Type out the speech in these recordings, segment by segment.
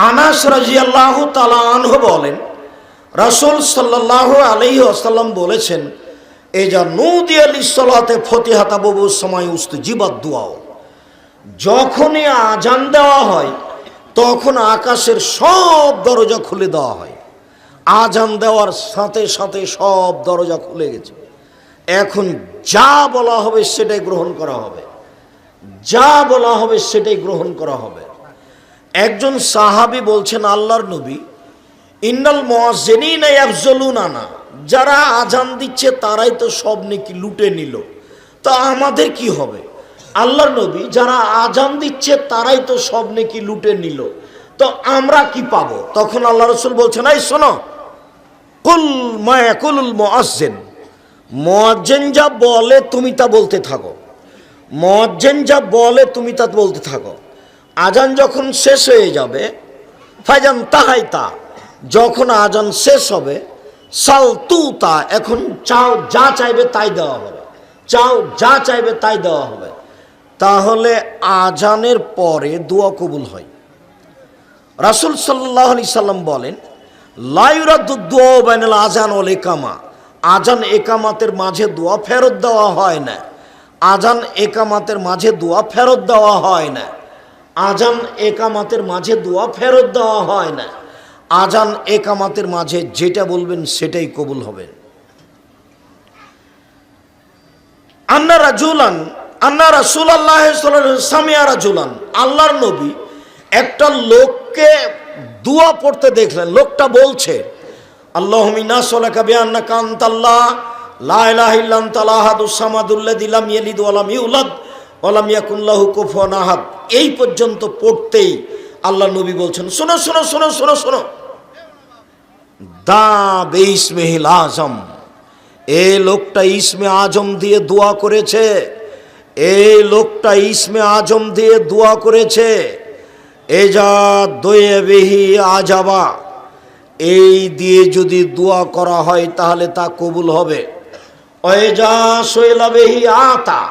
আনাস রাদিয়াল্লাহু তাআলা আনহু বলেন, রাসূল সাল্লাল্লাহু আলাইহি ওয়াসাল্লাম বলেছেন, এজা নুদিয়া লিসসালাতে ফতিহাতা বুবু সময় উস্তুজিবাদ দুআ। যখনই আজান দেওয়া হয় তখন আকাশের সব দরজা খুলে দেওয়া হয়। আজান দেওয়ার সাথে সাথে সব দরজা খুলে গেছে। এখন যা বলা হবে সেটাই গ্রহণ করা হবে, যা বলা হবে সেটাই গ্রহণ করা হবে। একজন সাহাবী বলছেন, আল্লাহর নবী, ইন্নাল মুয়াজ্জিনিনা ইয়াফজুলুনা, যারা আজান দিচ্ছে তারাই তো সব নেকি লুটে নিল, তা আমাদের কি হবে? আল্লাহর নবী, যারা আজান দিচ্ছে তারাই তো সব নেকি লুটে নিল, তো আমরা কি পাবো? তখন আল্লাহ রাসূল বলছেন, এই শোনো, কুল মা ইয়াকুলুল মুয়াজ্জিন, মুয়াজ্জিন যা বলে তুমি তা বলতে থাকো, মুয়াজ্জিন যা বলে তুমি তা বলতে থাকো। আজান যখন শেষ হয়ে যাবে, ফাইজান তাহাইতা, যখন আজান শেষ হবে, সাল তুতা, এখন চাও যা চাইবে তাই দেওয়া হবে, চাও যা চাইবে তাই দেওয়া হবে। তাহলে আজানের পরে দোয়া কবুল হয়। রাসূল সাল্লাল্লাহু আলাইহি সাল্লাম বলেন, লা ইউরাদ্দু দুআ বাইনাল আযান ওয়াল ইকামা, আজান একামাতের মাঝে দোয়া ফেরত দেওয়া হয় না, আজান একামাতের মাঝে দোয়া ফেরত দেওয়া হয় না, আজান একামাতের মাঝে দোয়া ফেরত দেওয়া হয় না। আজান একামাতের মাঝে যেটা বলবেন সেটাই কবুল হবে। আন্না রাজুলান আন্না রাসূলুল্লাহ সাল্লাল্লাহু আলাইহি ওয়াসাল্লাম সামিয়া রাজুলান, আল্লাহর নবী একটা লোককে দোয়া পড়তে দেখলেন। লোকটা বলছে, আল্লাহুম্মা ইন্না নাসআলুকা বিআন্নাকা আনতাল্লাহ লা ইলাহা ইল্লা আনতাল আহাদুস সামাদুল্লাযী লাম ইয়ালিদ ওয়া লাম ইউলাদ ওয়া লাম ইয়াকুল লাহু কুফুয়ান আহাদ। এই পর্যন্ত পড়তেই আল্লাহ নবী বলছেন, শোনো শোনো শোনো শোনো শোনো, দা বিসমিহিল আযম, এই লোকটা ইসমে আজম দিয়ে দোয়া করেছে, এই লোকটা ইসমে আজম দিয়ে দোয়া করেছে। এজা দোয়ে বিহি আজাবা, এই দিয়ে যদি দোয়া করা হয় তাহলে তা কবুল হবে। ওয়েজা সোয়েলা বিহি আতা,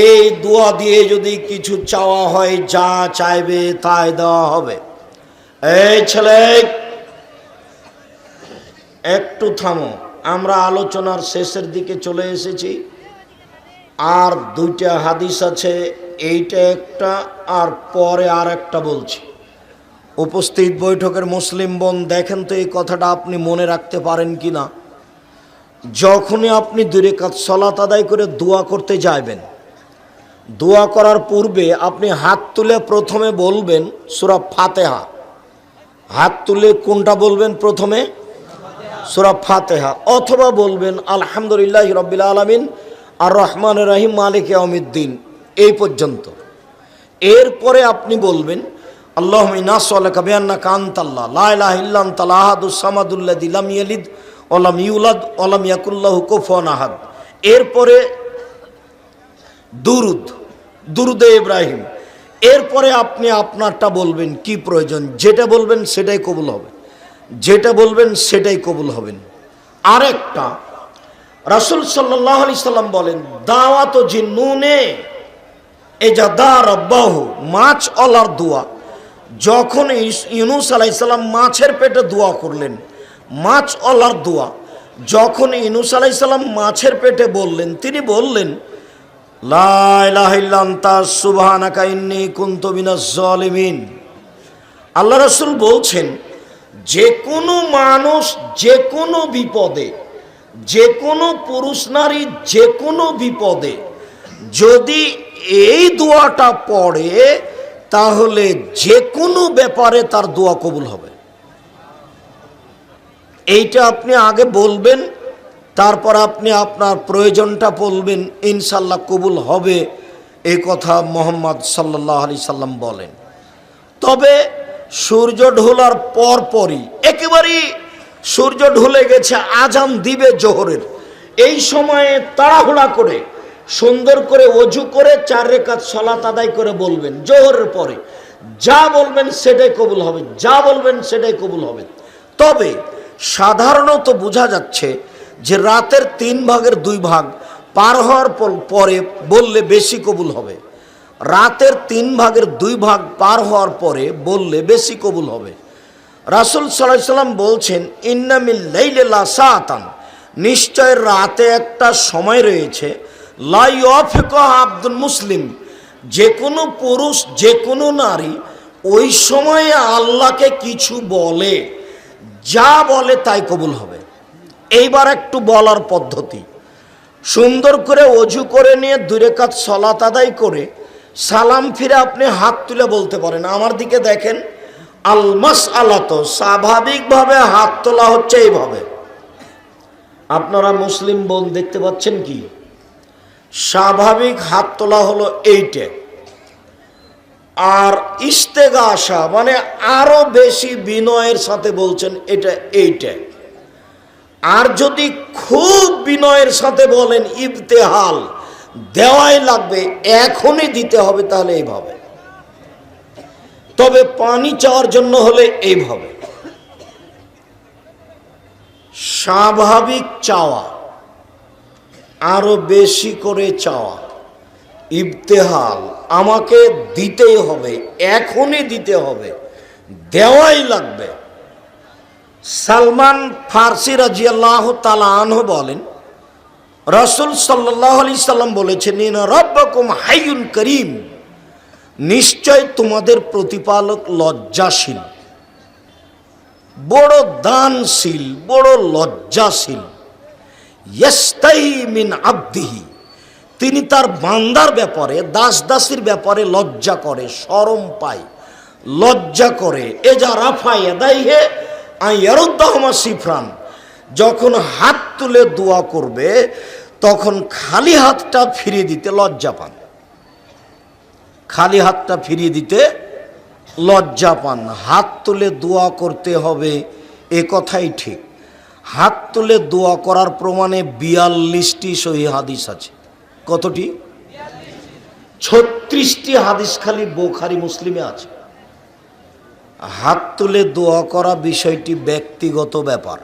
এই দোয়া দিয়ে যদি কিছু চাওয়া হয়, যা চাইবে তাই দেওয়া হবে। এই ছেলে, একটু থামো, আমরা আলোচনার শেষের দিকে চলে এসেছি। আর দুইটা হাদিস আছে, এইটা একটা আর পরে আর একটা বলছি। উপস্থিত বৈঠকের মুসলিম বোন, দেখেন তো এই কথাটা আপনি মনে রাখতে পারেন কি না। যখনই আপনি 2 রাকাত সালাত আদায় করে দোয়া করতে যাবেন, দোয়া করার পূর্বে আপনি হাত তুলে প্রথমে বলবেন সূরা ফাতিহা। হাত তুলে কোনটা বলবেন? প্রথমে সূরা ফাতিহা, অথবা বলবেন আলহামদুলিল্লাহি রাব্বিল আলামিন আর রহমানির রহিম মালিকি ইয়াউমিদ্দিন, এই পর্যন্ত। এরপরে আপনি বলবেন, আল্লাহুম্মা ইন্না নাসআলুকা বিআন্নাকা আনতাল্লাহ লা ইলাহা ইল্লা আনতাল আহাদুস সামাদুল্লাযী লাম ইয়ালিদ ওয়া লাম ইউলাদ ওয়া লাম ইয়াকুল লাহু কুফুয়ান আহাদ। এরপরে দুরুদে ইব্রাহিম। এরপরে আপনি আপনারটা বলবেন, কি প্রয়োজন, যেটা বলবেন সেটাই কবুল হবে, যেটা বলবেন সেটাই কবুল হবেন। আরেকটা, রাসূল সাল্লাল্লাহু আলাইহি সাল্লাম বলেন, দাওয়াত জিন্নুনে এজা দা রাব্বাহু, মাছ আল্লাহর দোয়া। যখন ইউনূস আলাইহিস সালাম মাছের পেটে দোয়া করলেন, মাছ আল্লাহর দোয়া, যখন ইউনূস আলাইহিস সালাম মাছের পেটে বললেন, তিনি বললেন, লা ইলাহা ইল্লা আনতা সুবহানাকা ইন্নী কুনতু মিনাজ জালিমিন। আল্লাহ রাসূল বলছেন, যে কোনো মানুষ যে কোনো বিপদে, যে কোনো পুরুষ নারী যে কোনো বিপদে যদি এই দোয়াটা পড়ে, তাহলে যে কোনো ব্যাপারে তার দোয়া কবুল হবে। এইটা আপনি আগে বলবেন, তারপর আপনি আপনার প্রয়োজনটা বলবেন, ইনশাল্লাহ কবুল হবে, এই কথা মুহাম্মদ সাল্লাল্লাহু আলাইহি সাল্লাম বলেন। তবে সূর্য ঢোলার পরপরই, একেবারেই সূর্য ঢলে গেছে, আজান দিবে জোহরের, এই সময়ে তাড়াহুড়া করে সুন্দর করে ওযু করে 4 রাকাত সালাত আদায় করে বলবেন, জোহরের পরে যা বলবেন সেটাই কবুল হবে, যা বলবেন সেটাই কবুল হবে। তবে সাধারণত বোঝা যাচ্ছে যে রাতের 3 ভাগের 2 ভাগ পার হওয়ার পরে বললে বেশি কবুল হবে। রাতের 3 ভাগের 2 ভাগ পার হওয়ার পরে বললে বেশি কবুল হবে। রাসূল সাল্লাল্লাহু আলাইহি সাল্লাম বলছেন, ইন্না মিল লাইলি লাসাআতান, নিশ্চয় রাতে একটা সময় রয়েছে, লা ইউফিকুহা আব্দুল মুসলিম, যে কোনো পুরুষ যে কোনো নারী ওই সময়ে আল্লাহকে কিছু বলে, যা বলে তাই কবুল হবে। এইবার একটু বলার পদ্ধতি, সুন্দর করে অজু করে নিয়ে 2 রাকাত সালাত আদায় করে সালাম ফিরে আপনি হাত তুলে বলতে পারেন, আমার দিকে দেখেন, আল মাসআলাতু, স্বাভাবিকভাবে হাত তোলা হচ্ছে এইভাবে। আপনারা মুসলিম বোন দেখতে পাচ্ছেন কি? স্বাভাবিক হাত তোলা হলো এইটা। আর ইস্তেগাসা মানে আরো বেশি বিনয়ের সাথে বলছেন এটা এইটা। আর যদি খুব বিনয়ের সাথে বলেন ইবতেহাল, দেওয়াই লাগবে, এখনই দিতে হবে, তাহলে এইভাবে। তবে পানি চাওয়ার জন্য হলে এইভাবে। স্বাভাবিক চাওয়া, আরো বেশি করে চাওয়া, ইবতেহাল, আমাকে দিতেই হবে, এখনই দিতে হবে, দেওয়াই লাগবে। সালমান ফারসি রাদিয়াল্লাহু তাআলা আনহু বলেন, রাসূল সাল্লাল্লাহু আলাইহি সাল্লাম বলেছেন, ইন্না রাব্বাকুম হাইয়ুন করিম, নিশ্চয় তোমাদের প্রতিপালক লজ্জাশীল, বড় দানশীল, বড় লজ্জাশীল। ইয়াস্তাহি মিন আবদিহি, তিনি তার বান্দার ব্যাপারে, দাস দাসীর ব্যাপারে লজ্জা করে, শরম পায়, লজ্জা করে। এজা রাফা ইয়াদাইহি আয়ারুদ্দাহুমা সিফরান, যখন হাত তুলে দোয়া করবে তখন খালি হাতটা ফিরিয়ে দিতে লজ্জা পান, খালি হাতটা ফিরিয়ে দিতে লজ্জা পান। হাত তুলে দোয়া করতে হবে, এ কথাই ঠিক। হাত তুলে দোয়া করার প্রমাণে 42টি সহিহ হাদিস আছে। কতটি? 36টি হাদিস খালি বুখারী মুসলিমে আছে। হাত তুলে দোয়া করা বিষয়টি ব্যক্তিগত ব্যাপার।